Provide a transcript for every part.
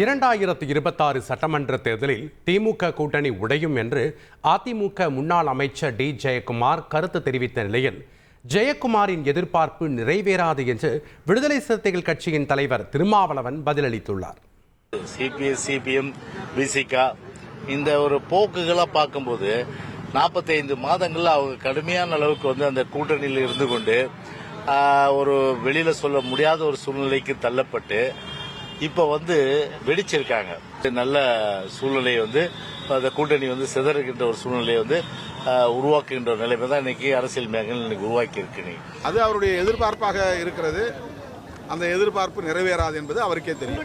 2026 சட்டமன்ற தேர்தலில் திமுக கூட்டணி உடையும் என்று அதிமுக முன்னாள் அமைச்சர் டி ஜெயக்குமார் கருத்து தெரிவித்த நிலையில் ஜெயக்குமாரின் எதிர்பார்ப்பு நிறைவேறாது என்று விடுதலை சிறுத்தைகள் கட்சியின் தலைவர் திருமாவளவன் பதிலளித்துள்ளார். சிபிஎம், விசிக இந்த ஒரு போக்குகளை பார்க்கும்போது 45 மாதங்கள்ல அவங்க கடுமையான அளவுக்கு அந்த கூட்டணியில் இருந்து கொண்டு ஒரு வெளியில சொல்ல முடியாத ஒரு சூழ்நிலைக்கு தள்ளப்பட்டு இப்ப வெடிச்சிருக்காங்க. நல்ல சூழ்நிலையை அந்த கூட்டணி சிதறுகின்ற ஒரு சூழ்நிலையை உருவாக்குகின்ற நிலைமை தான் இன்னைக்கு அரசியல் மேகங்கள் இன்னைக்கு உருவாக்கி இருக்கு. அது அவருடைய எதிர்பார்ப்பாக இருக்கிறது. அந்த எதிர்பார்ப்பு நிறைவேறாது என்பது அவருக்கே தெரியும்.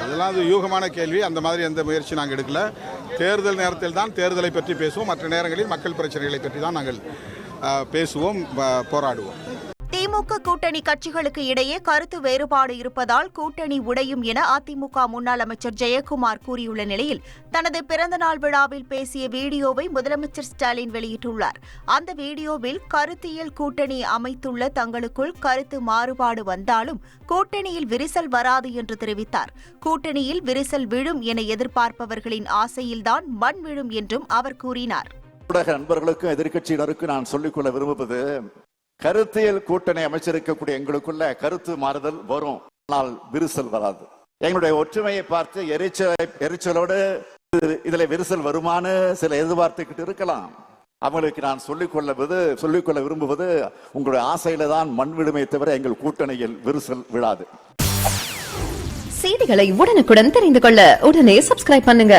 அதெல்லாம் அது யூகமான கேள்வி. அந்த மாதிரி எந்த முயற்சி நாங்கள் எடுக்கல. தேர்தல் நேரத்தில் தான் தேர்தலை பற்றி பேசுவோம். மற்ற நேரங்களில் மக்கள் பிரச்சனைகளை பற்றி தான் நாங்கள் பேசுவோம், போராடுவோம். திமுக கூட்டணி கட்சிகளுக்கு இடையே கருத்து வேறுபாடு இருப்பதால் கூட்டணி உடையும் என அதிமுக முன்னாள் அமைச்சர் ஜெயக்குமார் கூறியுள்ள நிலையில் தனது பிறந்தநாள் விழாவில் பேசிய வீடியோவை முதலமைச்சர் ஸ்டாலின் வெளியிட்டுள்ளார். அந்த வீடியோவில் கருத்தியல் கூட்டணி அமைத்துள்ள தங்களுக்குள் கருத்து மாறுபாடு வந்தாலும் கூட்டணியில் விரிசல் வராது என்று தெரிவித்தார். கூட்டணியில் விரிசல் விழும் என எதிர்பார்ப்பவர்களின் ஆசையில்தான் மண் விழும் என்றும் அவர் கூறினார். ஊடக நண்பர்களுக்கும் எதிர்கட்சியினருக்கும் நான் சொல்லிக்கொள்ள விரும்புவது, கருத்தியல் கூட்டணி அமைச்சிருக்கக்கூடிய எங்களுக்குள்ள கருத்து மாறுதல் வரும், ஆனால் விரிசல் வராது. எங்களுடைய ஒற்றுமையை பார்த்து எரிச்சலோடு இதுல விரிசல் வருமானு சில எதிர்பார்த்துக்கிட்டு இருக்கலாம். அவங்களுக்கு நான் சொல்லிக்கொள்ள விரும்புவது, உங்களுடைய ஆசையில தான் மண் விடுமே தவிர எங்கள் கூட்டணியில் விரிசல் விழாது. செய்திகளை உடனுக்குடன் தெரிந்து கொள்ள உடனே சப்ஸ்கிரைப் பண்ணுங்க.